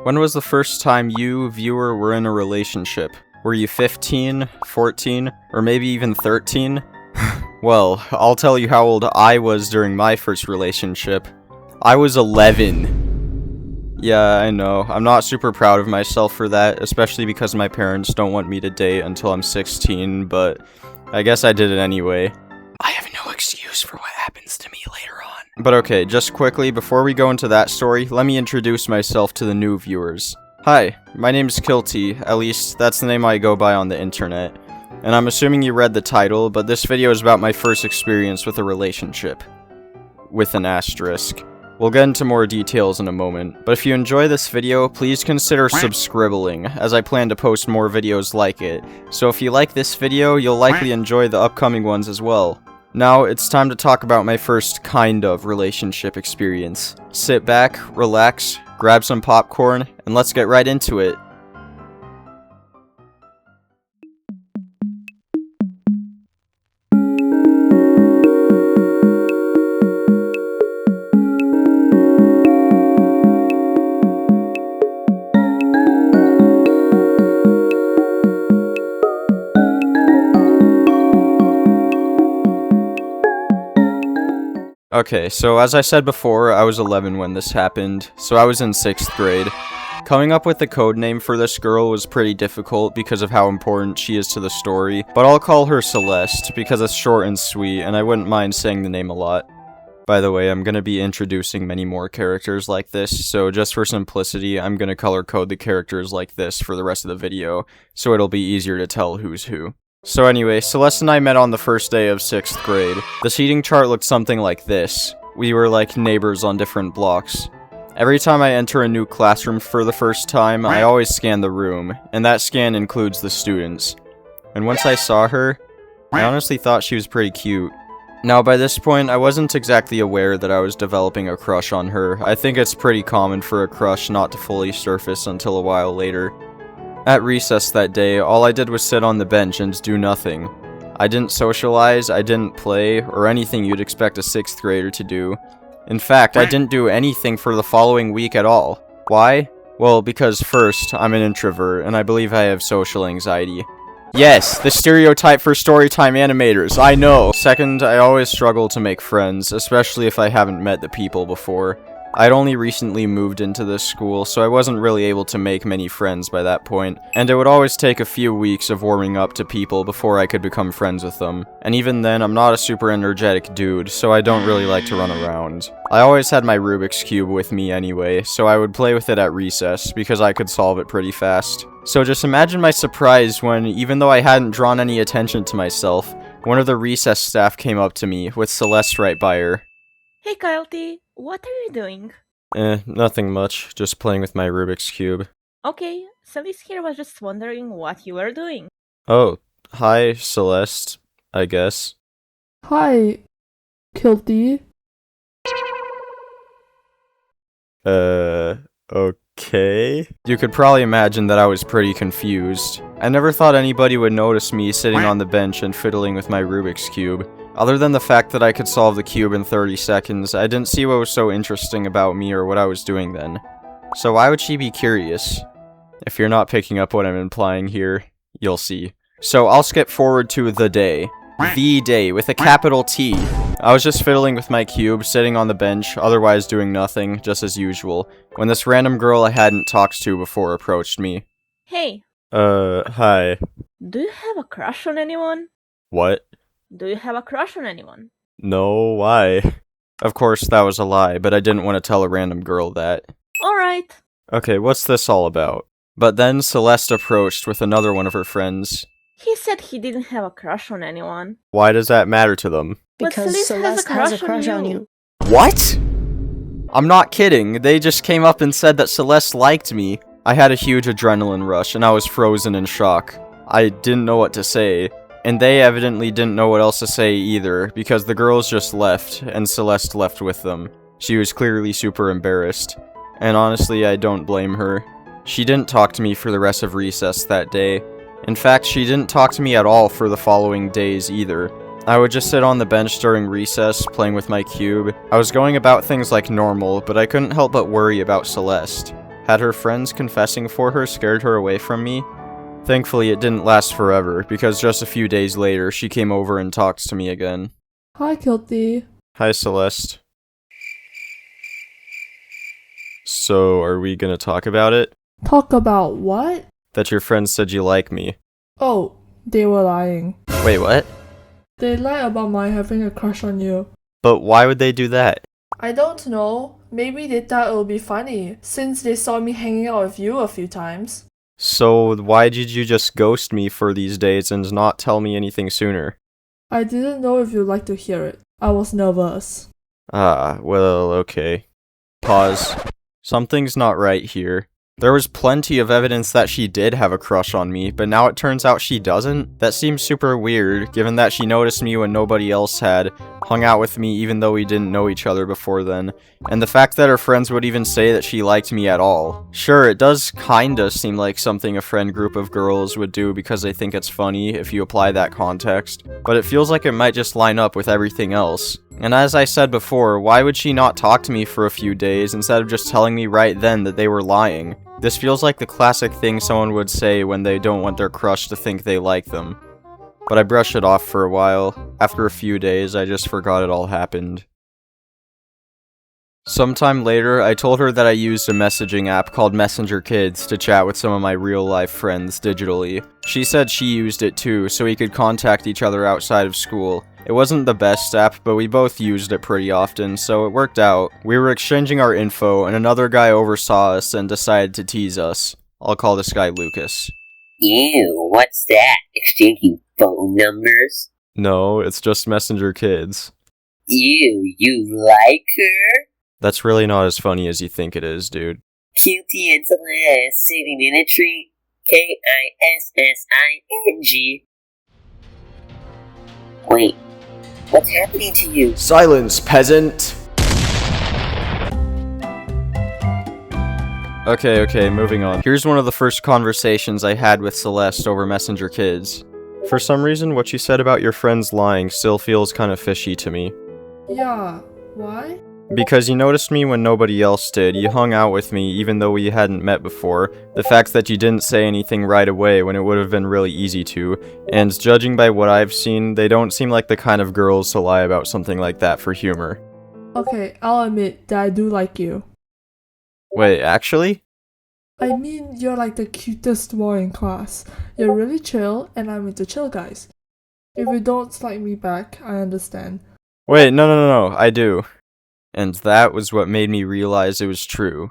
When was the first time you, viewer, were in a relationship? Were you 15, 14, or maybe even 13? Well, I'll tell you how old I was during my first relationship. I was 11. Yeah, I know. I'm not super proud of myself for that, especially because my parents don't want me to date until I'm 16, but I guess I did it anyway. I have no excuse for what happens to me later on. But okay, just quickly, before we go into that story, let me introduce myself to the new viewers. Hi, my name's Kilty, at least that's the name I go by on the internet. And I'm assuming you read the title, but this video is about my first experience with a relationship. With an asterisk. We'll get into more details in a moment, but if you enjoy this video, please consider subscribbling, as I plan to post more videos like it. So if you like this video, you'll likely enjoy the upcoming ones as well. Now, it's time to talk about my first kind of relationship experience. Sit back, relax, grab some popcorn, and let's get right into it. Okay, so as I said before, I was 11 when this happened, so I was in 6th grade. Coming up with the code name for this girl was pretty difficult because of how important she is to the story, but I'll call her Celeste because it's short and sweet, and I wouldn't mind saying the name a lot. By the way, I'm gonna be introducing many more characters like this, so just for simplicity, I'm gonna color code the characters like this for the rest of the video, so it'll be easier to tell who's who. So anyway, Celeste and I met on the first day of 6th grade. The seating chart looked something like this. We were like neighbors on different blocks. Every time I enter a new classroom for the first time, I always scan the room, and that scan includes the students. And once I saw her, I honestly thought she was pretty cute. Now by this point, I wasn't exactly aware that I was developing a crush on her. I think it's pretty common for a crush not to fully surface until a while later. At recess that day, all I did was sit on the bench and do nothing. I didn't socialize, I didn't play, or anything you'd expect a 6th grader to do. In fact, I didn't do anything for the following week at all. Why? Well, because first, I'm an introvert, and I believe I have social anxiety. Yes, the stereotype for storytime animators, I know! Second, I always struggle to make friends, especially if I haven't met the people before. I'd only recently moved into this school, so I wasn't really able to make many friends by that point, and it would always take a few weeks of warming up to people before I could become friends with them. And even then, I'm not a super energetic dude, so I don't really like to run around. I always had my Rubik's Cube with me anyway, so I would play with it at recess, because I could solve it pretty fast. So just imagine my surprise when, even though I hadn't drawn any attention to myself, one of the recess staff came up to me, with Celeste right by her. Hey Kilty, what are you doing? Nothing much. Just playing with my Rubik's Cube. Okay, Celeste here was just wondering what you were doing. Oh, hi, Celeste, I guess. Hi, Kilty. Okay? You could probably imagine that I was pretty confused. I never thought anybody would notice me sitting on the bench and fiddling with my Rubik's Cube. Other than the fact that I could solve the cube in 30 seconds, I didn't see what was so interesting about me or what I was doing then. So why would she be curious? If you're not picking up what I'm implying here, you'll see. So I'll skip forward to the day. The day, with a capital T. I was just fiddling with my cube, sitting on the bench, otherwise doing nothing, just as usual, when this random girl I hadn't talked to before approached me. Hey. Hi. Do you have a crush on anyone? What? Do you have a crush on anyone? No, why? Of course, that was a lie, but I didn't want to tell a random girl that. Alright. Okay, what's this all about? But then Celeste approached with another one of her friends. He said he didn't have a crush on anyone. Why does that matter to them? Because Celeste has a crush on you. What? I'm not kidding, they just came up and said that Celeste liked me. I had a huge adrenaline rush, and I was frozen in shock. I didn't know what to say. And they evidently didn't know what else to say either, because the girls just left, and Celeste left with them. She was clearly super embarrassed. And honestly, I don't blame her. She didn't talk to me for the rest of recess that day. In fact, she didn't talk to me at all for the following days either. I would just sit on the bench during recess, playing with my cube. I was going about things like normal, but I couldn't help but worry about Celeste. Had her friends confessing for her scared her away from me? Thankfully, it didn't last forever, because just a few days later, she came over and talked to me again. Hi, Kilty. Hi, Celeste. So, are we gonna talk about it? Talk about what? That your friends said you like me. Oh, they were lying. Wait, what? They lied about my having a crush on you. But why would they do that? I don't know. Maybe they thought it would be funny, since they saw me hanging out with you a few times. So, why did you just ghost me for these days and not tell me anything sooner? I didn't know if you'd like to hear it. I was nervous. Ah, well, okay. Pause. Something's not right here. There was plenty of evidence that she did have a crush on me, but now it turns out she doesn't? That seems super weird, given that she noticed me when nobody else had, hung out with me even though we didn't know each other before then, and the fact that her friends would even say that she liked me at all. Sure, it does kinda seem like something a friend group of girls would do because they think it's funny if you apply that context, but it feels like it might just line up with everything else. And as I said before, why would she not talk to me for a few days instead of just telling me right then that they were lying? This feels like the classic thing someone would say when they don't want their crush to think they like them. But I brushed it off for a while. After a few days, I just forgot it all happened. Sometime later, I told her that I used a messaging app called Messenger Kids to chat with some of my real-life friends digitally. She said she used it too, so we could contact each other outside of school. It wasn't the best app, but we both used it pretty often, so it worked out. We were exchanging our info, and another guy oversaw us and decided to tease us. I'll call this guy Lucas. Ew, what's that? Exchanging phone numbers? No, it's just Messenger Kids. Ew, you like her? That's really not as funny as you think it is, dude. Guilty and Celeste, saving in a tree. Kissing. Wait, what's happening to you? Silence, peasant! Okay, moving on. Here's one of the first conversations I had with Celeste over Messenger Kids. For some reason, what you said about your friends lying still feels kind of fishy to me. Yeah, why? Because you noticed me when nobody else did, you hung out with me even though we hadn't met before, the fact that you didn't say anything right away when it would have been really easy to, and judging by what I've seen, they don't seem like the kind of girls to lie about something like that for humor. Okay, I'll admit that I do like you. Wait, actually? I mean, you're like the cutest boy in class. You're really chill, and I'm into chill guys. If you don't like me back, I understand. Wait, no, I do. And that was what made me realize it was true.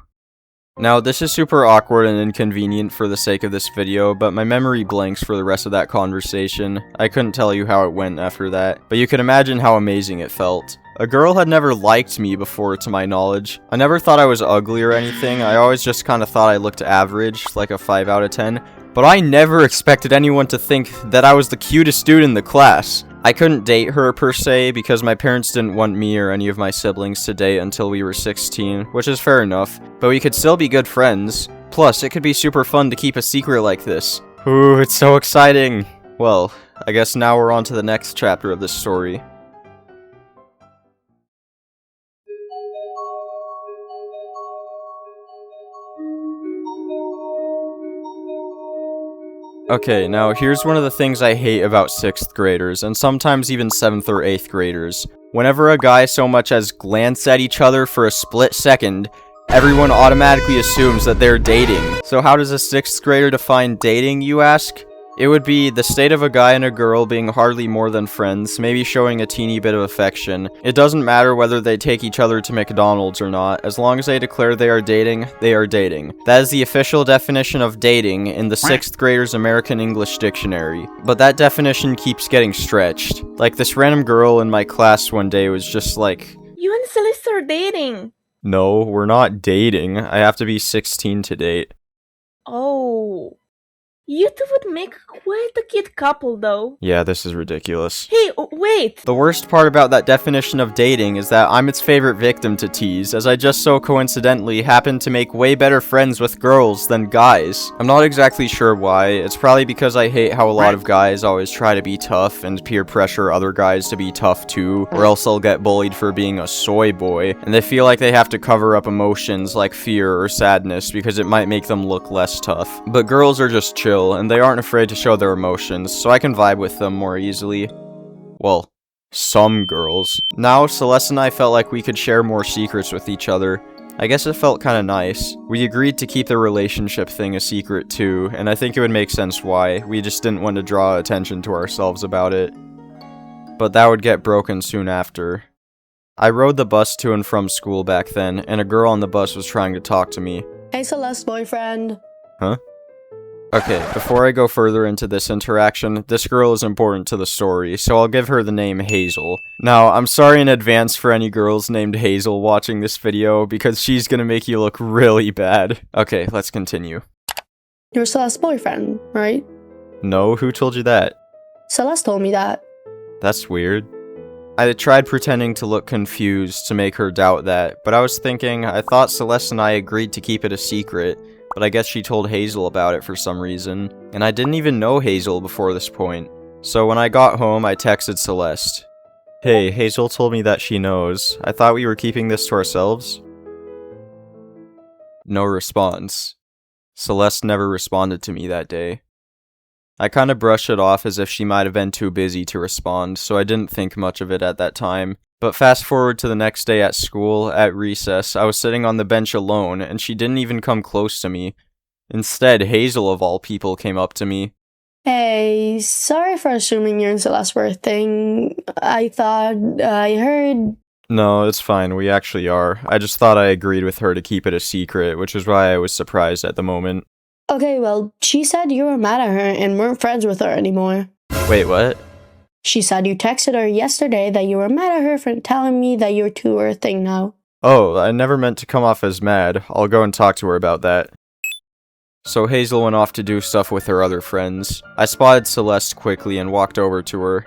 Now, this is super awkward and inconvenient for the sake of this video, but my memory blanks for the rest of that conversation. I couldn't tell you how it went after that, but you can imagine how amazing it felt. A girl had never liked me before, to my knowledge. I never thought I was ugly or anything, I always just kinda thought I looked average, like a 5 out of 10. But I never expected anyone to think that I was the cutest dude in the class. I couldn't date her per se because my parents didn't want me or any of my siblings to date until we were 16, which is fair enough, but we could still be good friends. Plus, it could be super fun to keep a secret like this. Ooh, it's so exciting! Well, I guess now we're on to the next chapter of this story. Okay, now here's one of the things I hate about 6th graders, and sometimes even 7th or 8th graders. Whenever a guy so much as glance at each other for a split second, everyone automatically assumes that they're dating. So how does a 6th grader define dating, you ask? It would be the state of a guy and a girl being hardly more than friends, maybe showing a teeny bit of affection. It doesn't matter whether they take each other to McDonald's or not, as long as they declare they are dating, they are dating. That is the official definition of dating in the 6th grader's American English Dictionary. But that definition keeps getting stretched. Like this random girl in my class one day was just like, You and Celeste are dating. no, we're not dating. I have to be 16 to date. Oh. You two would make quite a cute couple, though. Yeah, this is ridiculous. Hey, wait! The worst part about that definition of dating is that I'm its favorite victim to tease, as I just so coincidentally happen to make way better friends with girls than guys. I'm not exactly sure why. It's probably because I hate how a lot of guys always try to be tough and peer pressure other guys to be tough too, or else they'll get bullied for being a soy boy, and they feel like they have to cover up emotions like fear or sadness because it might make them look less tough. But girls are just chill, and they aren't afraid to show their emotions, so I can vibe with them more easily. Well, some girls. Now, Celeste and I felt like we could share more secrets with each other. I guess it felt kinda nice. We agreed to keep the relationship thing a secret too, and I think it would make sense why. We just didn't want to draw attention to ourselves about it. But that would get broken soon after. I rode the bus to and from school back then, and a girl on the bus was trying to talk to me. Hey, Celeste, boyfriend. Huh? Okay, before I go further into this interaction, this girl is important to the story, so I'll give her the name Hazel. Now, I'm sorry in advance for any girls named Hazel watching this video, because she's gonna make you look really bad. Okay, let's continue. You're Celeste's boyfriend, right? No, who told you that? Celeste told me that. That's weird. I tried pretending to look confused to make her doubt that, but I was thinking, I thought Celeste and I agreed to keep it a secret, but I guess she told Hazel about it for some reason, and I didn't even know Hazel before this point. So when I got home, I texted Celeste. Hey, Hazel told me that she knows. I thought we were keeping this to ourselves? No response. Celeste never responded to me that day. I kinda brushed it off as if she might have been too busy to respond, so I didn't think much of it at that time. But fast forward to the next day at school, at recess, I was sitting on the bench alone, and she didn't even come close to me. Instead, Hazel of all people came up to me. Hey, sorry for assuming you're in Celeste's birthday. I heard... No, it's fine, we actually are. I just thought I agreed with her to keep it a secret, which is why I was surprised at the moment. Okay, well, she said you were mad at her and weren't friends with her anymore. Wait, what? She said you texted her yesterday that you were mad at her for telling me that you two are a thing now. Oh, I never meant to come off as mad. I'll go and talk to her about that. So Hazel went off to do stuff with her other friends. I spotted Celeste quickly and walked over to her.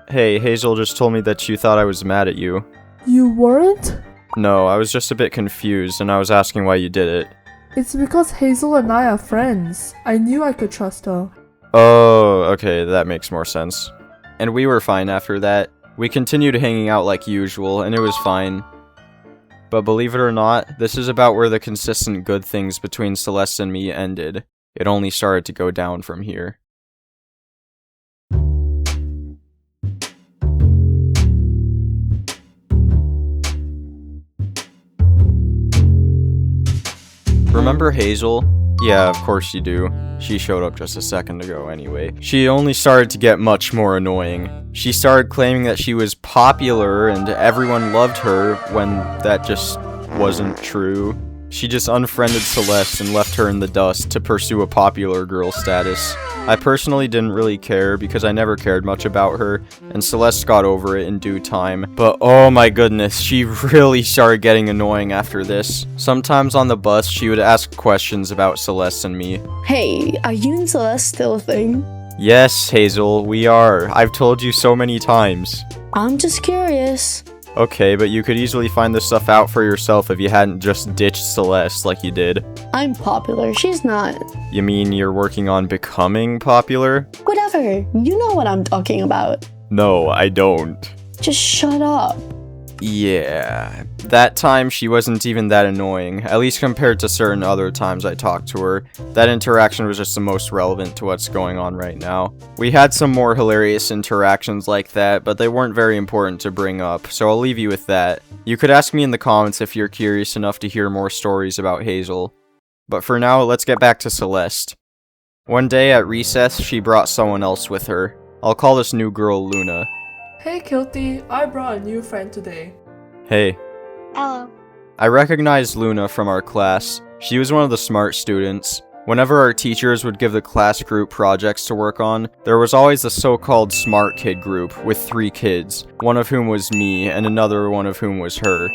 Hey, Hazel just told me that you thought I was mad at you. You weren't? No, I was just a bit confused and I was asking why you did it. It's because Hazel and I are friends. I knew I could trust her. Oh, okay, that makes more sense. And we were fine after that. We continued hanging out like usual, and it was fine. But believe it or not, this is about where the consistent good things between Celeste and me ended. It only started to go down from here. Remember Hazel? Yeah, of course you do. She showed up just a second ago anyway. She only started to get much more annoying. She started claiming that she was popular and everyone loved her when that just wasn't true. She just unfriended Celeste and left her in the dust to pursue a popular girl status. I personally didn't really care because I never cared much about her, and Celeste got over it in due time. But oh my goodness, she really started getting annoying after this. Sometimes on the bus, she would ask questions about Celeste and me. Hey, are you and Celeste still a thing? Yes, Hazel, we are. I've told you so many times. I'm just curious. Okay, but you could easily find this stuff out for yourself if you hadn't just ditched Celeste like you did. I'm popular, she's not. You mean you're working on becoming popular? Whatever, you know what I'm talking about. No, I don't. Just shut up. Yeah, that time she wasn't even that annoying, at least compared to certain other times I talked to her. That interaction was just the most relevant to what's going on right now. We had some more hilarious interactions like that, but they weren't very important to bring up, so I'll leave you with that. You could ask me in the comments if you're curious enough to hear more stories about Hazel. But for now, let's get back to Celeste. One day at recess, she brought someone else with her. I'll call this new girl Luna. Hey Kilty, I brought a new friend today. Hey. Hello. I recognized Luna from our class. She was one of the smart students. Whenever our teachers would give the class group projects to work on, there was always the so-called smart kid group with 3 kids, one of whom was me and another one of whom was her.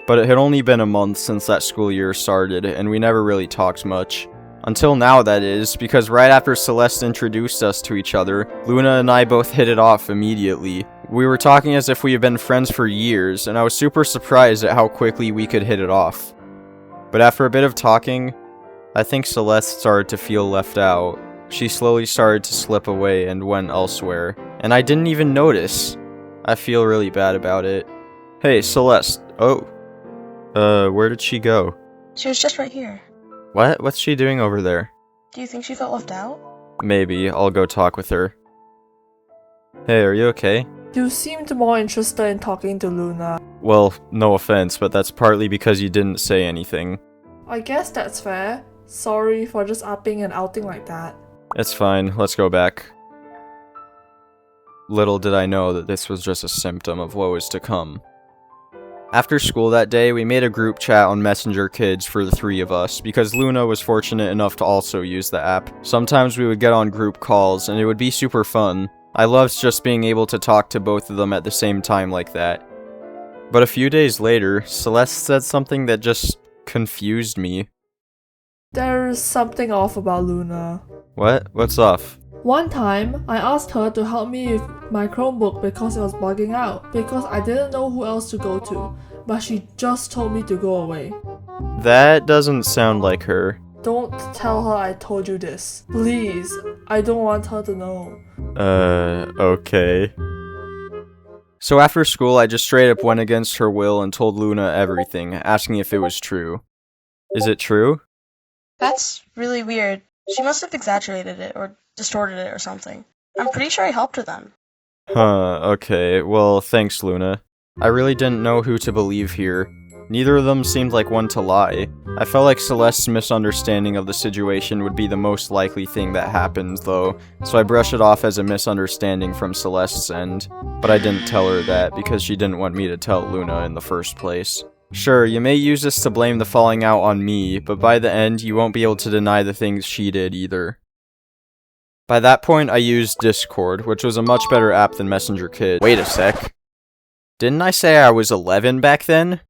But it had only been a month since that school year started, and we never really talked much. Until now, that is, because right after Celeste introduced us to each other, Luna and I both hit it off immediately. We were talking as if we had been friends for years, and I was super surprised at how quickly we could hit it off. But after a bit of talking, I think Celeste started to feel left out. She slowly started to slip away and went elsewhere, and I didn't even notice. I feel really bad about it. Hey, Celeste. Oh. Where did she go? She was just right here. What? What's she doing over there? Do you think she felt left out? Maybe. I'll go talk with her. Hey, are you okay? You seemed more interested in talking to Luna. Well, no offense, but that's partly because you didn't say anything. I guess that's fair. Sorry for just upping and outing like that. It's fine. Let's go back. Little did I know that this was just a symptom of what was to come. After school that day, we made a group chat on Messenger Kids for the three of us, because Luna was fortunate enough to also use the app. Sometimes we would get on group calls, and it would be super fun. I loved just being able to talk to both of them at the same time like that. But a few days later, Celeste said something that just confused me. There's something off about Luna. What? What's off? One time, I asked her to help me with my Chromebook because it was bugging out, because I didn't know who else to go to, but she just told me to go away. That doesn't sound like her. Don't tell her I told you this. Please, I don't want her to know. Okay. So after school, I just straight up went against her will and told Luna everything, asking if it was true. Is it true? That's really weird. She must have exaggerated it or distorted it or something. I'm pretty sure I helped her then. Okay. Well, thanks, Luna. I really didn't know who to believe here. Neither of them seemed like one to lie. I felt like Celeste's misunderstanding of the situation would be the most likely thing that happened, though, so I brushed it off as a misunderstanding from Celeste's end. But I didn't tell her that because she didn't want me to tell Luna in the first place. Sure, you may use this to blame the falling out on me, but by the end, you won't be able to deny the things she did either. By that point, I used Discord, which was a much better app than Messenger Kids. Wait a sec. Didn't I say I was 11 back then?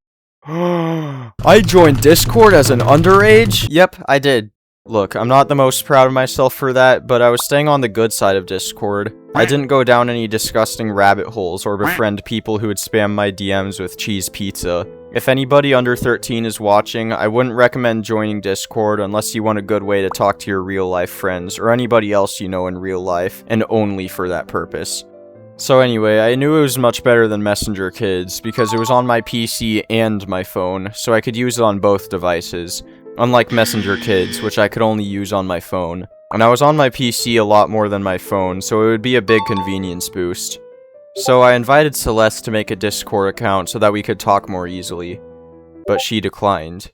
I joined Discord as an underage? Yep, I did. Look, I'm not the most proud of myself for that, but I was staying on the good side of Discord. I didn't go down any disgusting rabbit holes or befriend people who would spam my DMs with cheese pizza. If anybody under 13 is watching, I wouldn't recommend joining Discord unless you want a good way to talk to your real-life friends or anybody else you know in real life, and only for that purpose. So anyway, I knew it was much better than Messenger Kids because it was on my PC and my phone, so I could use it on both devices, unlike Messenger Kids, which I could only use on my phone. And I was on my PC a lot more than my phone, so it would be a big convenience boost. So I invited Celeste to make a Discord account so that we could talk more easily, but she declined.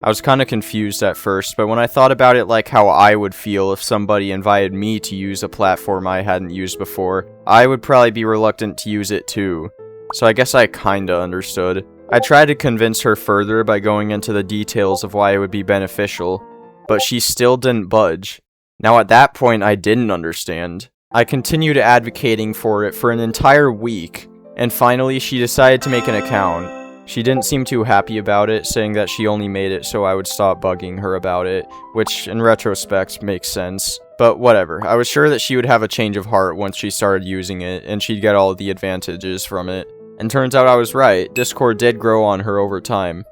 I was kinda confused at first, but when I thought about it like how I would feel if somebody invited me to use a platform I hadn't used before, I would probably be reluctant to use it too. So I guess I kinda understood. I tried to convince her further by going into the details of why it would be beneficial, but she still didn't budge. Now at that point I didn't understand. I continued advocating for it for an entire week, and finally she decided to make an account. She didn't seem too happy about it, saying that she only made it so I would stop bugging her about it, which in retrospect makes sense. But whatever, I was sure that she would have a change of heart once she started using it, and she'd get all the advantages from it. And turns out I was right, Discord did grow on her over time.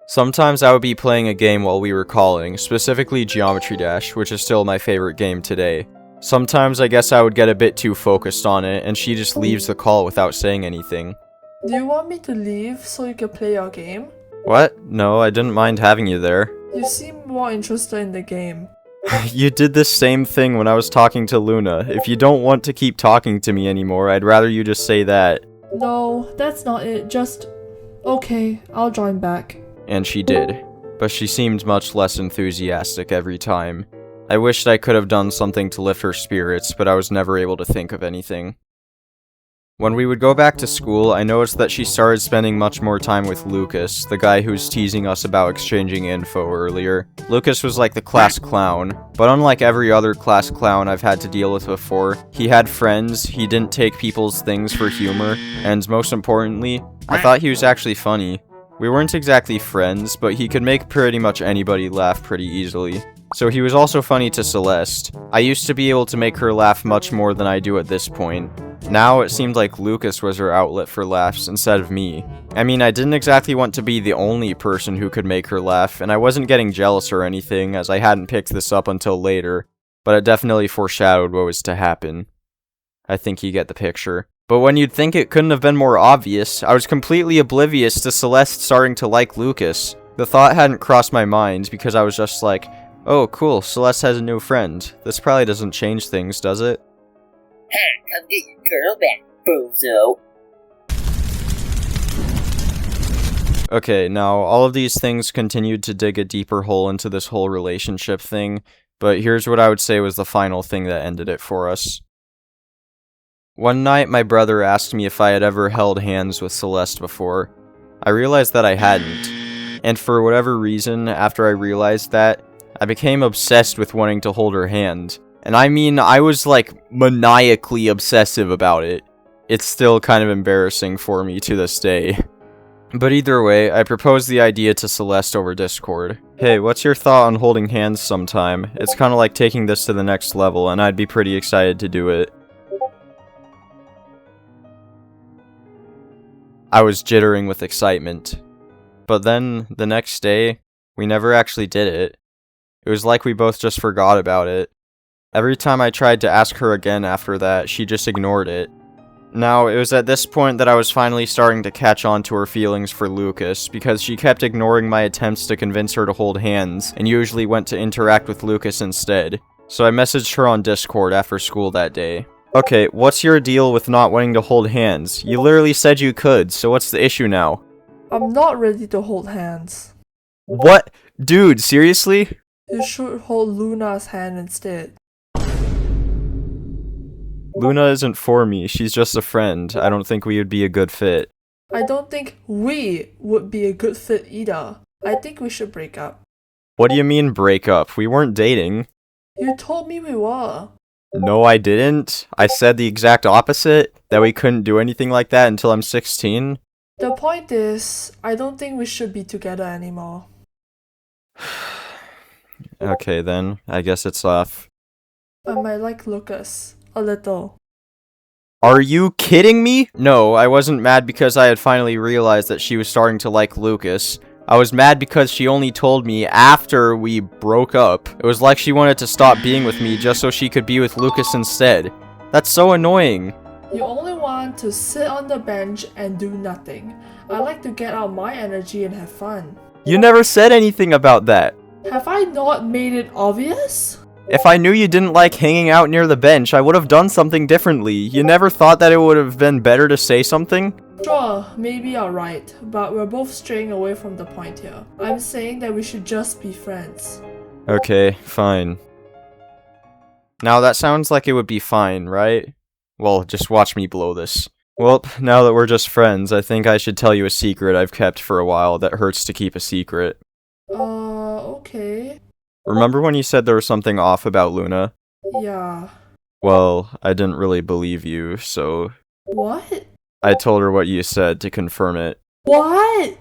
Sometimes I would be playing a game while we were calling, specifically Geometry Dash, which is still my favorite game today. Sometimes I guess I would get a bit too focused on it, and she just leaves the call without saying anything. Do you want me to leave so you can play your game? What? No, I didn't mind having you there. You seem more interested in the game. You did the same thing when I was talking to Luna. If you don't want to keep talking to me anymore, I'd rather you just say that. No, that's not it, just... Okay, I'll join back. And she did. But she seemed much less enthusiastic every time. I wished I could have done something to lift her spirits, but I was never able to think of anything. When we would go back to school, I noticed that she started spending much more time with Lucas, the guy who was teasing us about exchanging info earlier. Lucas was like the class clown, but unlike every other class clown I've had to deal with before, he had friends, he didn't take people's things for humor, and most importantly, I thought he was actually funny. We weren't exactly friends, but he could make pretty much anybody laugh pretty easily. so he was also funny to Celeste. I used to be able to make her laugh much more than I do at this point. Now it seemed like Lucas was her outlet for laughs instead of me. I mean, I didn't exactly want to be the only person who could make her laugh, and I wasn't getting jealous or anything, as I hadn't picked this up until later, but it definitely foreshadowed what was to happen. I think you get the picture. But when you'd think it couldn't have been more obvious, I was completely oblivious to Celeste starting to like Lucas. The thought hadn't crossed my mind because I was just like, oh cool, Celeste has a new friend. This probably doesn't change things, does it? Ha! Come get your girl back, bozo! Okay, now, all of these things continued to dig a deeper hole into this whole relationship thing, but here's what I would say was the final thing that ended it for us. One night, my brother asked me if I had ever held hands with Celeste before. I realized that I hadn't, and for whatever reason, after I realized that, I became obsessed with wanting to hold her hand. And I mean, I was like maniacally obsessive about it. It's still kind of embarrassing for me to this day. But either way, I proposed the idea to Celeste over Discord. Hey, what's your thought on holding hands sometime? It's kind of like taking this to the next level, and I'd be pretty excited to do it. I was jittering with excitement. But then, the next day, we never actually did it. It was like we both just forgot about it. Every time I tried to ask her again after that, she just ignored it. Now, it was at this point that I was finally starting to catch on to her feelings for Lucas, because she kept ignoring my attempts to convince her to hold hands, and usually went to interact with Lucas instead. So I messaged her on Discord after school that day. Okay, what's your deal with not wanting to hold hands? You literally said you could, so what's the issue now? I'm not ready to hold hands. What? Dude, seriously? You should hold Luna's hand instead. Luna isn't for me, she's just a friend. I don't think we would be a good fit. I don't think we would be a good fit either. I think we should break up. What do you mean break up? We weren't dating. You told me we were. No, I didn't. I said the exact opposite, that we couldn't do anything like that until I'm 16. The point is, I don't think we should be together anymore. Okay then, I guess it's off. I might like Lucas. A little. Are you kidding me? No, I wasn't mad because I had finally realized that she was starting to like Lucas. I was mad because she only told me after we broke up. It was like she wanted to stop being with me just so she could be with Lucas instead. That's so annoying. You only want to sit on the bench and do nothing. I like to get out my energy and have fun. You never said anything about that. Have I not made it obvious? If I knew you didn't like hanging out near the bench, I would have done something differently. You never thought that it would have been better to say something? Sure, maybe you're right, but we're both straying away from the point here. I'm saying that we should just be friends. Okay, fine. Now that sounds like it would be fine, right? Well, just watch me blow this. Well, now that we're just friends, I think I should tell you a secret I've kept for a while that hurts to keep a secret. Okay. Remember when you said there was something off about Luna? Yeah. Well, I didn't really believe you, so What? I told her what you said to confirm it. What?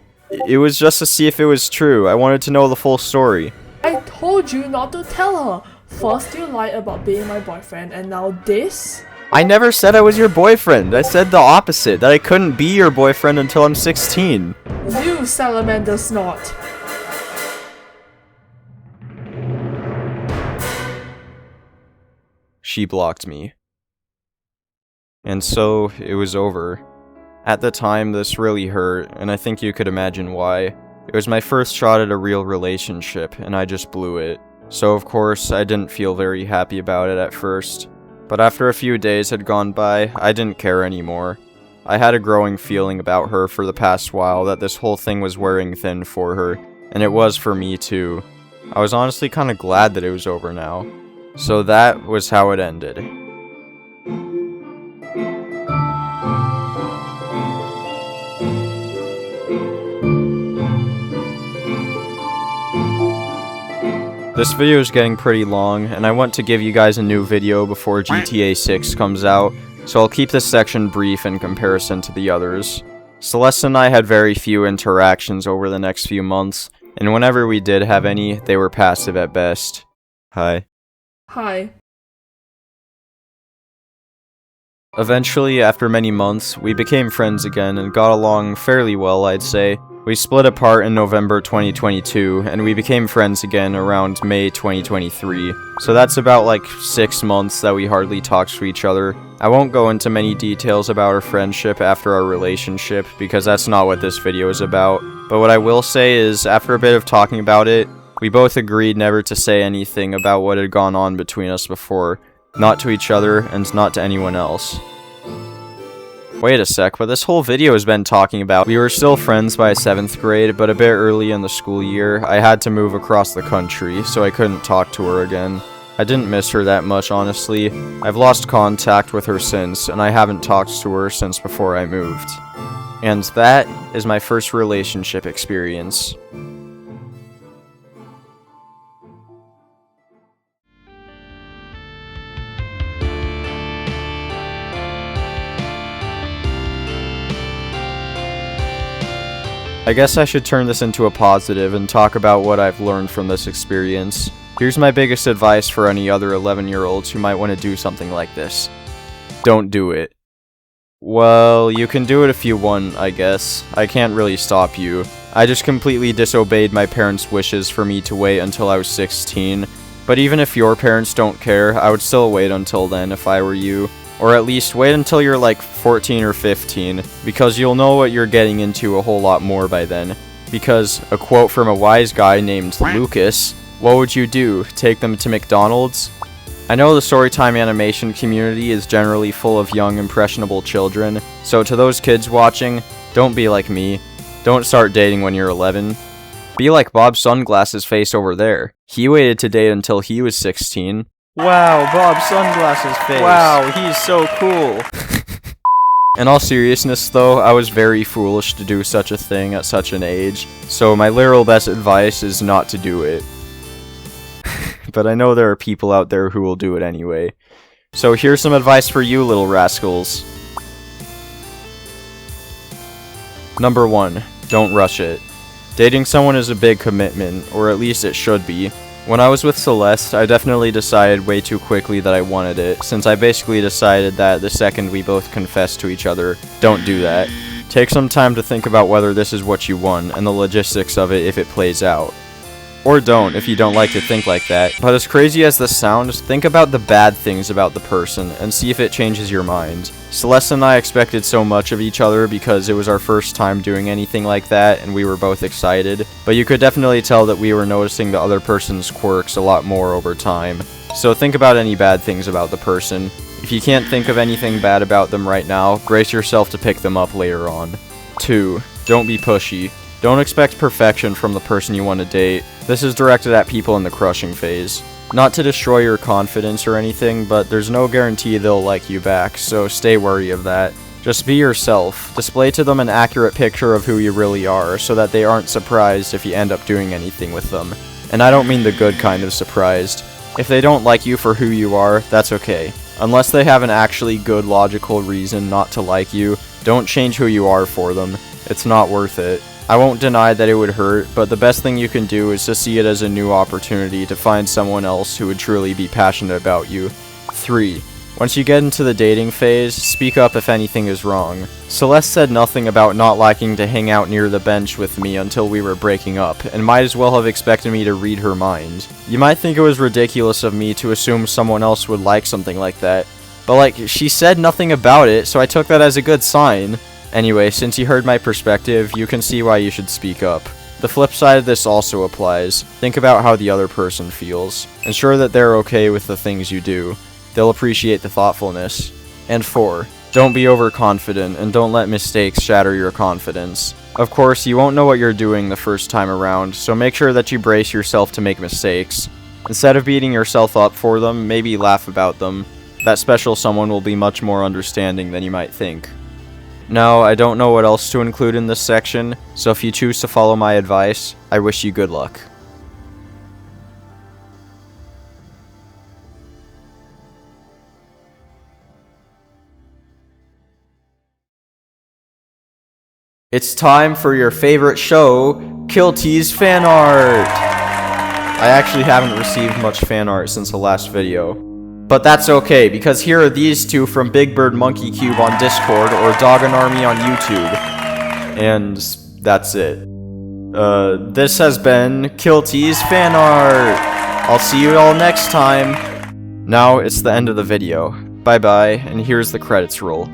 It was just to see if it was true. I wanted to know the full story. I told you not to tell her. First you lied about being my boyfriend, and now this? I never said I was your boyfriend. I said the opposite, that I couldn't be your boyfriend until I'm 16. You salamander snot. She blocked me. And so, it was over. At the time, this really hurt, and I think you could imagine why. It was my first shot at a real relationship, and I just blew it. So of course, I didn't feel very happy about it at first. But after a few days had gone by, I didn't care anymore. I had a growing feeling about her for the past while that this whole thing was wearing thin for her, and it was for me too. I was honestly kinda glad that it was over now. So that was how it ended. This video is getting pretty long, and I want to give you guys a new video before GTA 6 comes out, so I'll keep this section brief in comparison to the others. Celeste and I had very few interactions over the next few months, and whenever we did have any, they were passive at best. Hi. Hi. Eventually, after many months, we became friends again and got along fairly well, I'd say. We split apart in November 2022, and we became friends again around May 2023. So that's about like 6 months that we hardly talked to each other. I won't go into many details about our friendship after our relationship, because that's not what this video is about. But what I will say is, after a bit of talking about it, we both agreed never to say anything about what had gone on between us before. Not to each other, and not to anyone else. Wait a sec, but this whole video has been talking about we were still friends by 7th grade, but a bit early in the school year, I had to move across the country, so I couldn't talk to her again. I didn't miss her that much, honestly. I've lost contact with her since, and I haven't talked to her since before I moved. And that is my first relationship experience. I guess I should turn this into a positive and talk about what I've learned from this experience. Here's my biggest advice for any other 11-year-olds who might want to do something like this. Don't do it. Well, you can do it if you want, I guess. I can't really stop you. I just completely disobeyed my parents' wishes for me to wait until I was 16. But even if your parents don't care, I would still wait until then if I were you. Or at least wait until you're like 14 or 15, because you'll know what you're getting into a whole lot more by then. Because, a quote from a wise guy named Lucas, what would you do? Take them to McDonald's? I know the storytime animation community is generally full of young, impressionable children, so to those kids watching, don't be like me. Don't start dating when you're 11. Be like Bob Sunglasses face over there. He waited to date until he was 16. Wow, Bob Sunglasses face. Wow, he's so cool. In all seriousness though, I was very foolish to do such a thing at such an age, so my literal best advice is not to do it. But I know there are people out there who will do it anyway. So here's some advice for you little rascals. Number 1, don't rush it. Dating someone is a big commitment, or at least it should be. When I was with Celeste, I definitely decided way too quickly that I wanted it, since I basically decided that the second we both confessed to each other, don't do that. Take some time to think about whether this is what you want, and the logistics of it if it plays out. Or don't, if you don't like to think like that. But as crazy as this sounds, think about the bad things about the person, and see if it changes your mind. Celeste and I expected so much of each other because it was our first time doing anything like that, and we were both excited. But you could definitely tell that we were noticing the other person's quirks a lot more over time. So think about any bad things about the person. If you can't think of anything bad about them right now, brace yourself to pick them up later on. 2. Don't be pushy. Don't expect perfection from the person you want to date. This is directed at people in the crushing phase. Not to destroy your confidence or anything, but there's no guarantee they'll like you back, so stay wary of that. Just be yourself. Display to them an accurate picture of who you really are, so that they aren't surprised if you end up doing anything with them. And I don't mean the good kind of surprised. If they don't like you for who you are, that's okay. Unless they have an actually good logical reason not to like you, don't change who you are for them. It's not worth it. I won't deny that it would hurt, but the best thing you can do is to see it as a new opportunity to find someone else who would truly be passionate about you. 3. Once you get into the dating phase, speak up if anything is wrong. Celeste said nothing about not liking to hang out near the bench with me until we were breaking up, and might as well have expected me to read her mind. You might think it was ridiculous of me to assume someone else would like something like that, but like, she said nothing about it, so I took that as a good sign. Anyway, since you heard my perspective, you can see why you should speak up. The flip side of this also applies. Think about how the other person feels. Ensure that they're okay with the things you do. They'll appreciate the thoughtfulness. And 4. Don't be overconfident, and don't let mistakes shatter your confidence. Of course, you won't know what you're doing the first time around, so make sure that you brace yourself to make mistakes. Instead of beating yourself up for them, maybe laugh about them. That special someone will be much more understanding than you might think. Now, I don't know what else to include in this section, so if you choose to follow my advice, I wish you good luck. It's time for your favorite show, Kilty's Fan Art! I actually haven't received much fan art since the last video. But that's okay, because here are these two from Big Bird Monkey Cube on Discord or Doggin Army on YouTube. And that's it. This has been Kilty's fan art. I'll see you all next time. Now it's the end of the video. Bye bye, and here's the credits roll.